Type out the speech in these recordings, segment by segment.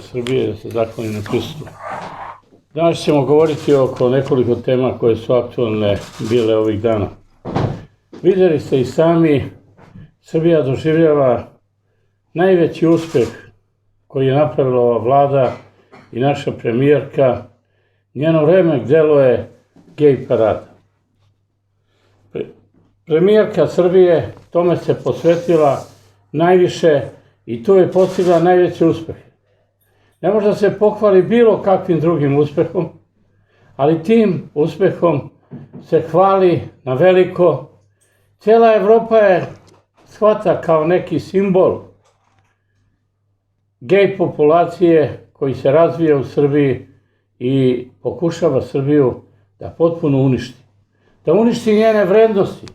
Srbije, da se zahvalim na prisustvu. Danas ćemo govoriti oko nekoliko tema koje su aktualne bile ovih dana. Videli ste i sami, Srbija doživljava najveći uspeh koji je napravila ova vlada i naša premijerka. Njeno remek delo je gej parada. Premijerka Srbije tome se posvetila najviše i tu je postigla najveći uspeh. Ne može da se pohvali bilo kakvim drugim uspehom, ali tim uspehom se hvali na veliko. Cijela Evropa je shvata kao neki simbol gej populacije koji se razvija u Srbiji i pokušava Srbiju da potpuno uništi. Da uništi njene vrednosti,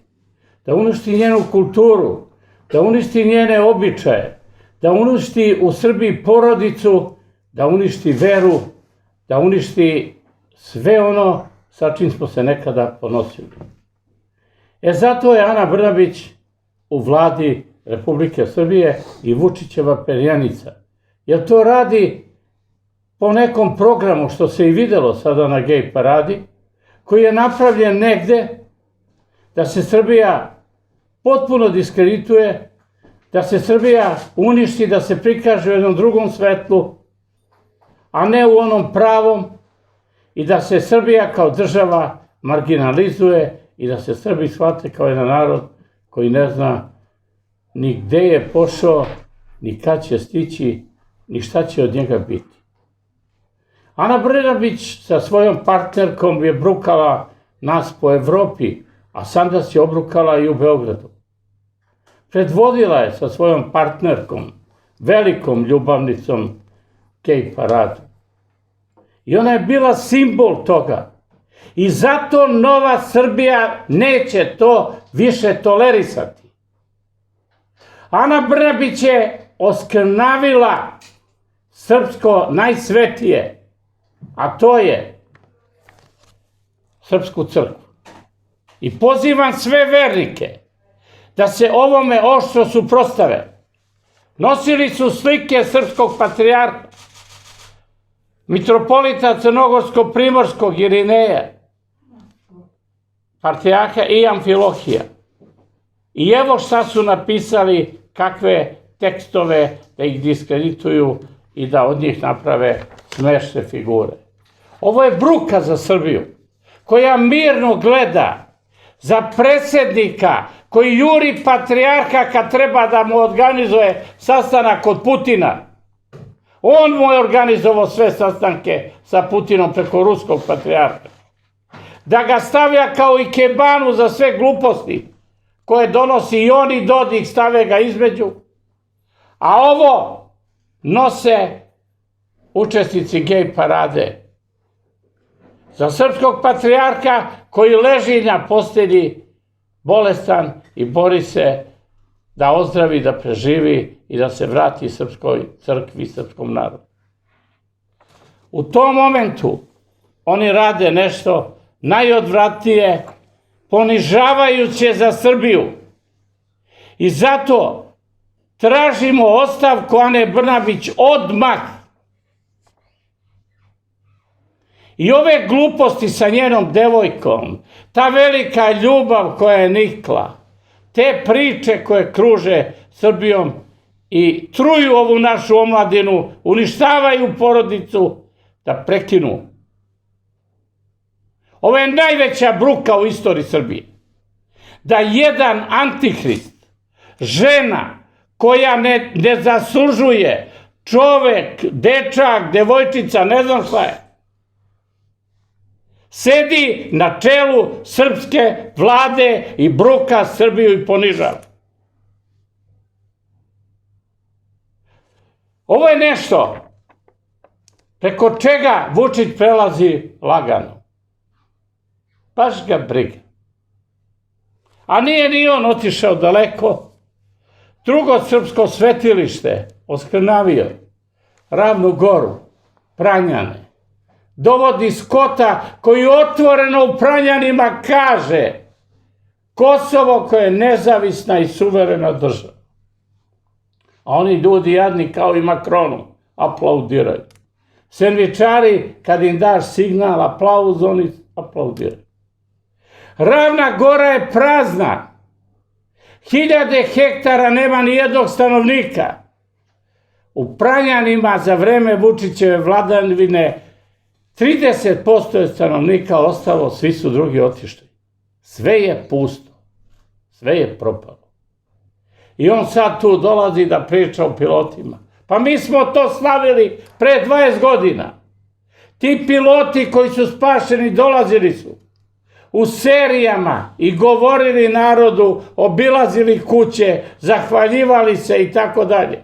da uništi njenu kulturu, da uništi njene običaje, da uništi u Srbiji porodicu, da uništi veru, da uništi sve ono sa čim smo se nekada ponosili. Zato je Ana Brnabić u vladi Republike Srbije i Vučićeva perjanica. Jer to radi po nekom programu, što se i videlo sada na gej paradi, koji je napravljen negde da se Srbija potpuno diskredituje, da se Srbija uništi, da se prikaže u jednom drugom svetlu, a ne u onom pravom, i da se Srbija kao država marginalizuje i da se Srbi shvate kao jedan narod koji ne zna ni gde je pošao, ni kad će stići, ni šta će od njega biti. Ana Brnabić sa svojom partnerkom je brukala nas po Evropi, a sada se obrukala i u Beogradu. Predvodila je sa svojom partnerkom, velikom ljubavnicom, gej paradu. I ona je bila simbol toga. I zato Nova Srbija neće to više tolerisati. Ana Brnabić je oskrnavila srpsko najsvetije, a to je srpsku crkvu. I pozivam sve vernike da se ovome oštro suprotstave. Nosili su slike srpskog patrijarha, mitropolita crnogorsko-primorskog Irineja, patrijarha i Amfilohija. I evo šta su napisali, kakve tekstove da ih diskredituju i da od njih naprave smešne figure. Ovo je bruka za Srbiju, koja mirno gleda za predsjednika koji juri patrijarha kad treba da mu organizuje sastanak kod Putina. On mu je organizovao sve sastanke sa Putinom preko ruskog patrijarha. Da ga stavlja kao i kebanu za sve gluposti koje donosi i on i Dodik, stave ga između. A ovo nose učesnici gej parade. Za srpskog patrijarha koji leži na postelji bolestan i bori se da ozdravi, da preživi i da se vrati srpskoj crkvi i srpskom narodu. U tom momentu oni rade nešto najodvratnije, ponižavajuće za Srbiju. I zato tražimo ostavku Ane Brnabić odmah. I ove gluposti sa njenom devojkom, ta velika ljubav koja je nikla, te priče koje kruže Srbijom i truju ovu našu omladinu, uništavaju porodicu, da prekinu. Ovo je najveća bruka u istoriji Srbije. Da jedan antihrist, žena koja ne zaslužuje, čovek, dečak, devojčica, ne znam šta je, sedi na čelu srpske vlade i bruka Srbiju i ponižava. Ovo je nešto preko čega Vučić prelazi lagano. Baš ga briga. A nije ni on otišao daleko. Drugo srpsko svetilište oskrnavio, Ravnu Goru, Pranjane. Dovodi Skota koji otvoreno u Pranjanima kaže Kosovo koje je nezavisna i suverena država. A oni ljudi jadni kao i Makronu aplaudiraju. Sendvičari, kad im daš signal, aplauz, oni aplaudiraju. Ravna Gora je prazna. 1000 hektara nema ni jednog stanovnika. U Pranjanima za vreme Vučićeve vladavine 30% je stanovnika ostalo, svi su drugi otišli. Sve je pusto. Sve je propalo. I on sad tu dolazi da priča o pilotima. Pa mi smo to slavili pre 20 godina. Ti piloti koji su spašeni dolazili su u serijama i govorili narodu, obilazili kuće, zahvaljivali se i tako dalje.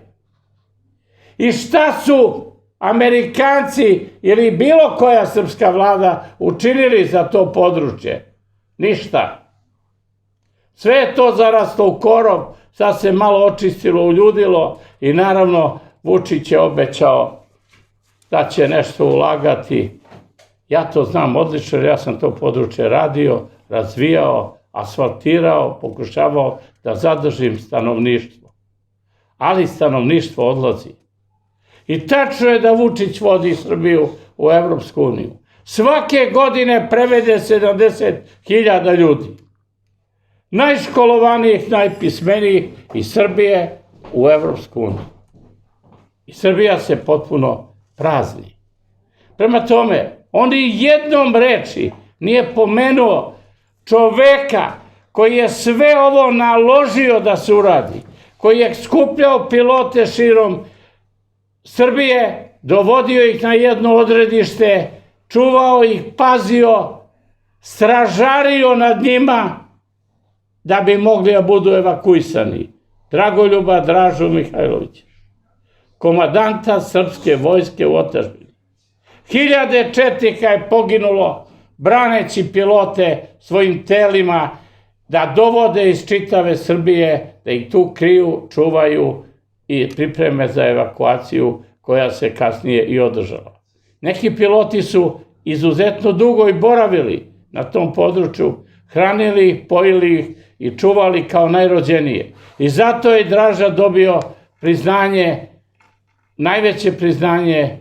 I šta su Amerikanci ili bilo koja srpska vlada učinili za to područje? Ništa. Sve je to zaraslo u korov, sad se malo očistilo, uljudilo i naravno Vučić je obećao da će nešto ulagati. Ja to znam odlično, ja sam to područje radio, razvijao, asfaltirao, pokušavao da zadržim stanovništvo. Ali stanovništvo odlazi. I tačno je da Vučić vodi Srbiju u Evropsku uniju. Svake godine prevede 70.000 ljudi. Najškolovanijih, najpismenijih iz Srbije u Evropsku uniju. I Srbija se potpuno prazni. Prema tome, on ni jednom reči nije pomenuo čoveka koji je sve ovo naložio da se uradi, koji je skupljao pilote širom Srbije, dovodio ih na jedno odredište, čuvao ih, pazio, stražario nad njima da bi mogli da budu evakuisani. Dragoljuba Dražu Mihajlovića, komadanta srpske vojske u otadžbini. 1000 četnika je poginulo braneći pilote svojim telima da dovode iz čitave Srbije, da ih tu kriju, čuvaju i pripreme za evakuaciju koja se kasnije i održala. Neki piloti su izuzetno dugo i boravili na tom području, hranili ih, pojili ih i čuvali kao najrođenije. I zato je Draža dobio priznanje, najveće priznanje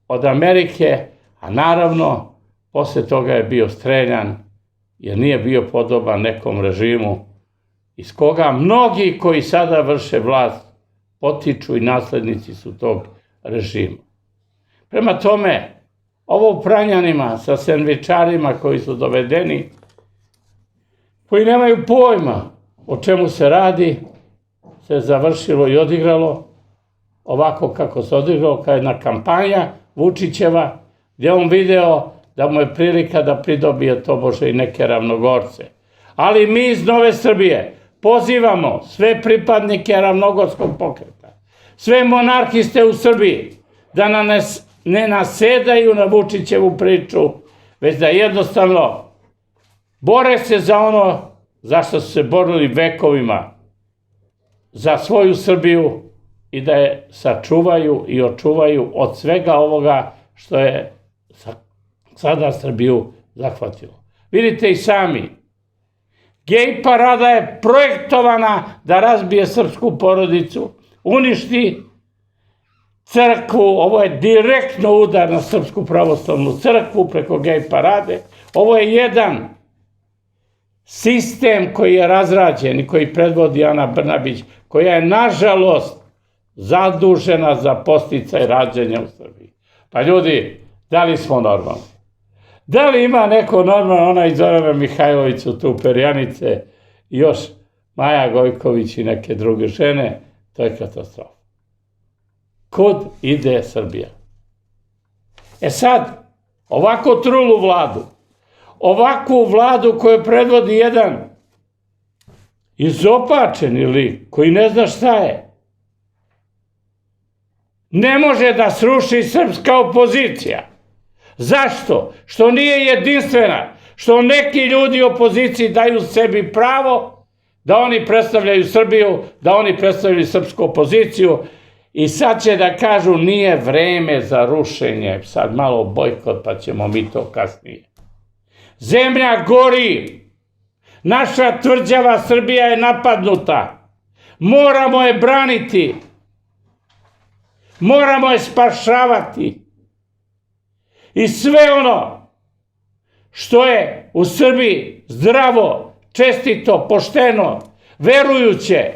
od Amerike, a naravno posle toga je bio streljan jer nije bio podoban nekom režimu iz koga mnogi koji sada vrše vlast potiču i naslednici su tog režima. Prema tome, ovo u Pranjanima sa sendvičarima koji su dovedeni, koji nemaju pojma o čemu se radi, se završilo i odigralo ovako kako se odigralo, kao jedna kampanja Vučićeva, gdje on video da mu je prilika da pridobije tobože i neke ravnogorce. Ali mi iz Nove Srbije pozivamo sve pripadnike ravnogorskog pokreta, sve monarhiste u Srbiji, da ne nasedaju na Vučićevu priču, već da jednostavno bore se za ono za što su se borili vekovima, za svoju Srbiju i da je sačuvaju i očuvaju od svega ovoga što je sada Srbiju zahvatilo. Vidite i sami, gej parada je projektovana da razbije srpsku porodicu, uništi crkvu, ovo je direktno udar na Srpsku pravoslavnu crkvu preko gej parade. Ovo je jedan sistem koji je razrađen i koji predvodi Ana Brnabić, koja je nažalost zadužena za podsticaj rađanja u Srbiji. Pa ljudi, da li smo normalni? Da li ima neko normalno, ona iz Zorana Mihajlovića, tu perjanice, i još Maja Gojković i neke druge žene, to je katastrofa. Kud ide Srbija? E sad, ovako trulu vladu, ovakvu vladu koju predvodi jedan izopačeni lik koji ne zna šta je, ne može da sruši srpska opozicija. Zašto? Što nije jedinstvena, što neki ljudi u opoziciji daju sebi pravo da oni predstavljaju Srbiju, da oni predstavljaju srpsku opoziciju i sad će da kažu nije vreme za rušenje, sad malo bojkot pa ćemo mi to kasnije. Zemlja gori, naša tvrđava Srbija je napadnuta, moramo je braniti. Moramo je spašavati. I sve ono što je u Srbiji zdravo, čestito, pošteno, verujuće,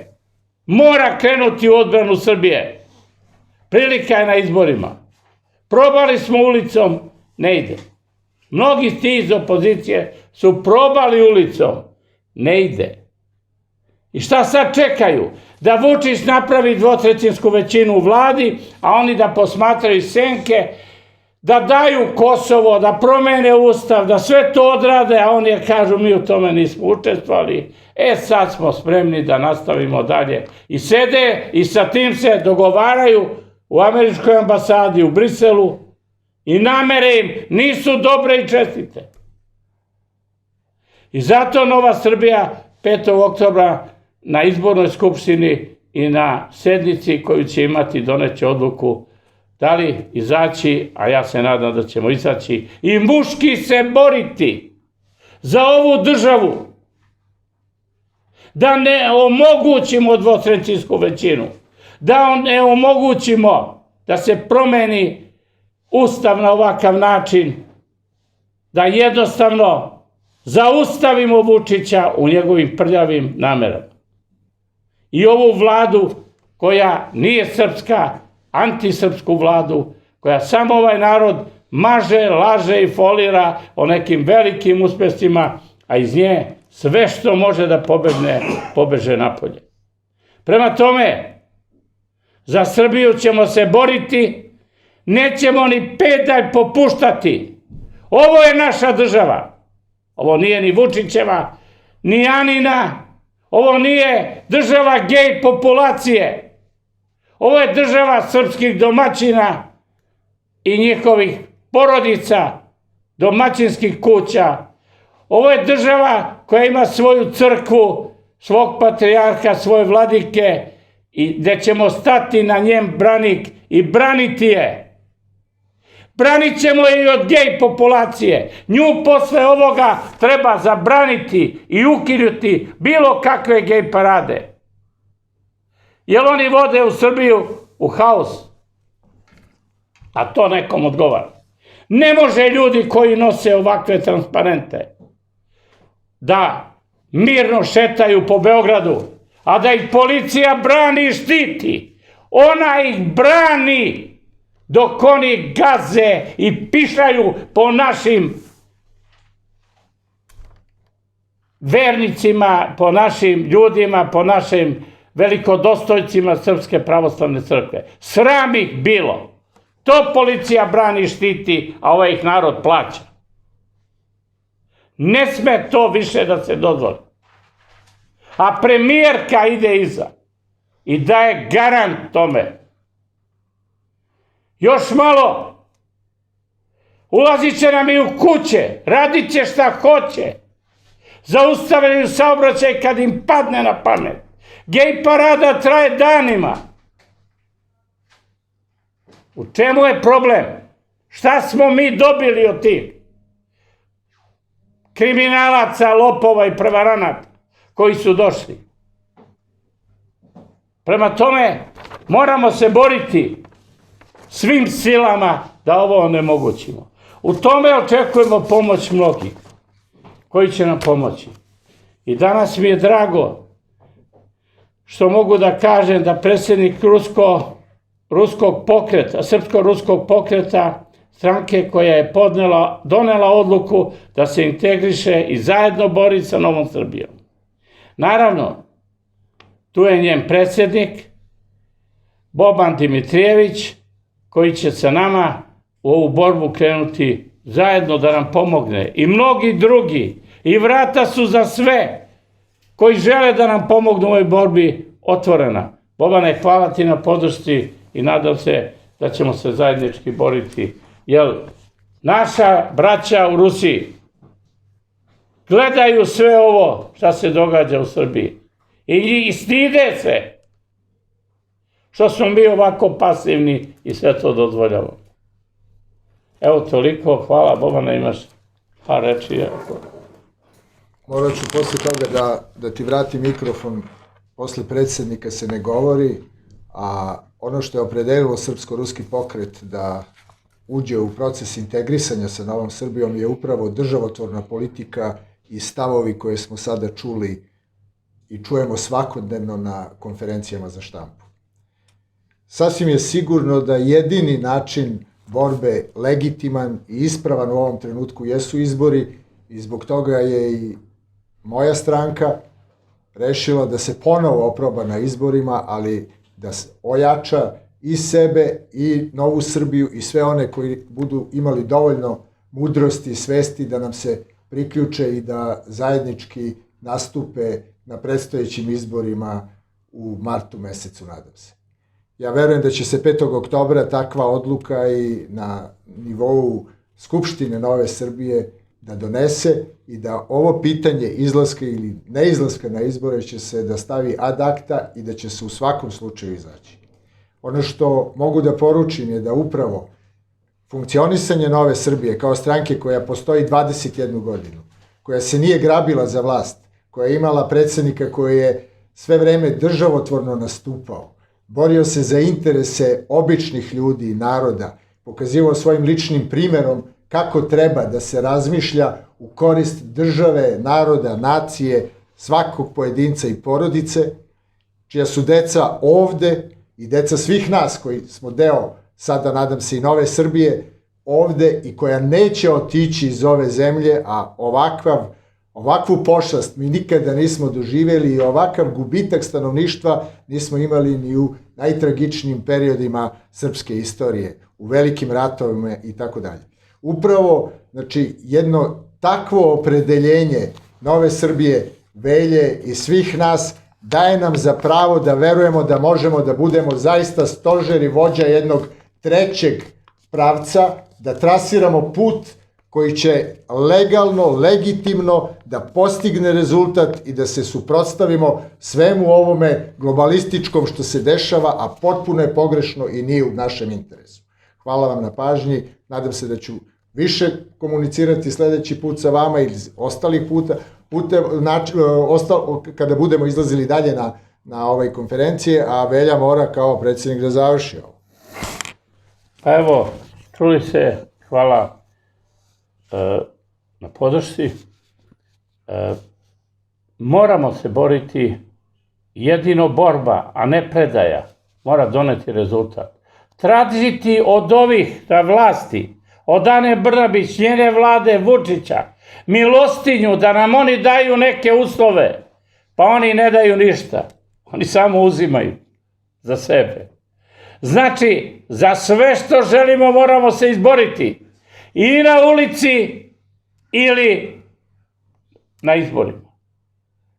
mora krenuti u odbranu Srbije. Prilika je na izborima. Probali smo ulicom, ne ide. Mnogi ti iz opozicije su probali ulicom, ne ide. I šta sad čekaju? Da Vučić napravi dvotrećinsku većinu u vladi, a oni da posmatraju senke, da daju Kosovo, da promene ustav, da sve to odrade, a oni kažu mi u tome nismo učestvovali. Sad smo spremni da nastavimo dalje. I sede i sa tim se dogovaraju u američkoj ambasadi u Briselu i namere im nisu dobre i čestite. I zato Nova Srbija 5. oktobra na izbornoj skupštini i na sednici koju će imati doneće odluku da li izaći, a ja se nadam da ćemo izaći, i muški se boriti za ovu državu, da ne omogućimo dvotrećinsku većinu, da ne omogućimo da se promeni ustav na ovakav način, da jednostavno zaustavimo Vučića u njegovim prljavim namerama. I ovu vladu koja nije srpska, antisrpsku vladu, koja samo ovaj narod maže, laže i folira o nekim velikim uspesima, a iz nje sve što može da pobegne, pobeže napolje. Prema tome, za Srbiju ćemo se boriti, nećemo ni pedalj popuštati. Ovo je naša država. Ovo nije ni Vučićeva, ni Anina, ovo nije država gej populacije. Ovo je država srpskih domaćina i njihovih porodica, domaćinskih kuća. Ovo je država koja ima svoju crkvu, svog patrijarha, svoje vladike i gde ćemo stati na njen branik i braniti je. Branit ćemo je i od gej populacije. Nju posle ovoga treba zabraniti i ukinuti bilo kakve gej parade. Jer oni vode u Srbiju u haos. A to nekom odgovara. Ne može ljudi koji nose ovakve transparente da mirno šetaju po Beogradu, a da ih policija brani i štiti. Ona ih brani dok oni gaze i pišaju po našim vernicima, po našim ljudima, po našim velikodostojcima Srpske pravoslavne crkve. Sram ih bilo. To policija brani i štiti, a ovaj ih narod plaća. Ne sme to više da se dozvoli. A premijerka ide iza i daje garant tome. Još malo. Ulazit će nam i u kuće, radit će šta hoće. Zaustavljaju saobraćaj kad im padne na pamet. Gej parada traje danima. U čemu je problem? Šta smo mi dobili od tih kriminalaca, lopova i prevaranata koji su došli? Prema tome, moramo se boriti svim silama da ovo onemogućimo. U tome očekujemo pomoć mnogih koji će nam pomoći. I danas mi je drago što mogu da kažem da predsjednik ruskog pokreta, srpsko-ruskog pokreta, stranke koja je donela odluku da se integriše i zajedno bori sa Novom Srbijom. Naravno, tu je njen predsjednik, Boban Dimitrijević, koji će sa nama u ovu borbu krenuti zajedno da nam pomogne. I mnogi drugi. I vrata su za sve koji žele da nam pomognu u ovoj borbi otvorena. Bobane, hvala ti na podršci i nadam se da ćemo se zajednički boriti. Jer naša braća u Rusiji gledaju sve ovo što se događa u Srbiji. I stide se što smo mi ovako pasivni i sve to dozvoljavamo. Evo toliko, hvala Bobana, imaš par reči. Morat ću posle toga da ti vrati mikrofon, posle predsjednika se ne govori, a ono što je opredelilo srpsko-ruski pokret da uđe u proces integrisanja sa Novom Srbijom je upravo državotvorna politika i stavovi koje smo sada čuli i čujemo svakodnevno na konferencijama za štampu. Sasvim je sigurno da jedini način borbe legitiman i ispravan u ovom trenutku jesu izbori i zbog toga je i moja stranka rešila da se ponovo oproba na izborima, ali da se ojača i sebe i Novu Srbiju i sve one koji budu imali dovoljno mudrosti i svesti da nam se priključe i da zajednički nastupe na predstojećim izborima u martu mesecu, nadam se. Ja verujem da će se 5. oktobra takva odluka i na nivou Skupštine Nove Srbije da donese i da ovo pitanje izlaska ili neizlaska na izbore će se da stavi ad acta i da će se u svakom slučaju izaći. Ono što mogu da poručim je da upravo funkcionisanje Nove Srbije kao stranke koja postoji 21 godinu, koja se nije grabila za vlast, koja je imala predsednika koji je sve vreme državotvorno nastupao, borio se za interese običnih ljudi i naroda, pokazivao svojim ličnim primerom kako treba da se razmišlja u korist države, naroda, nacije, svakog pojedinca i porodice, čija su deca ovde i deca svih nas koji smo deo, sada nadam se i Nove Srbije, ovde i koja neće otići iz ove zemlje, a ovakvu pošast mi nikada nismo doživjeli i ovakav gubitak stanovništva nismo imali ni u najtragičnijim periodima srpske istorije, u velikim ratovima i tako dalje. Upravo, znači, jedno takvo opredeljenje Nove Srbije, Velje i svih nas daje nam za pravo da verujemo da možemo da budemo zaista stožer i vođa jednog trećeg pravca, da trasiramo put koji će legalno, legitimno da postigne rezultat i da se suprotstavimo svemu ovome globalističkom što se dešava, a potpuno je pogrešno i nije u našem interesu. Hvala vam na pažnji, nadam se da ću više komunicirati sledeći put sa vama ili ostalih puta, kada budemo izlazili dalje na ove konferencije, a Velja mora kao predsjednik da završi ovo. Pa evo, čuli se, hvala na podršci. Moramo se boriti, jedino borba, a ne predaja, mora doneti rezultat. Tražiti od ovih na vlasti, od Ane Brnabić, njene vlade, Vučića, milostinju, da nam oni daju neke uslove, pa oni ne daju ništa. Oni samo uzimaju za sebe. Znači, za sve što želimo moramo se izboriti. I na ulici ili na izborima.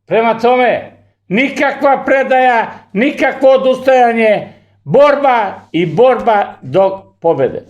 Prema tome, nikakva predaja, nikakvo odustajanje, borba i borba do pobede.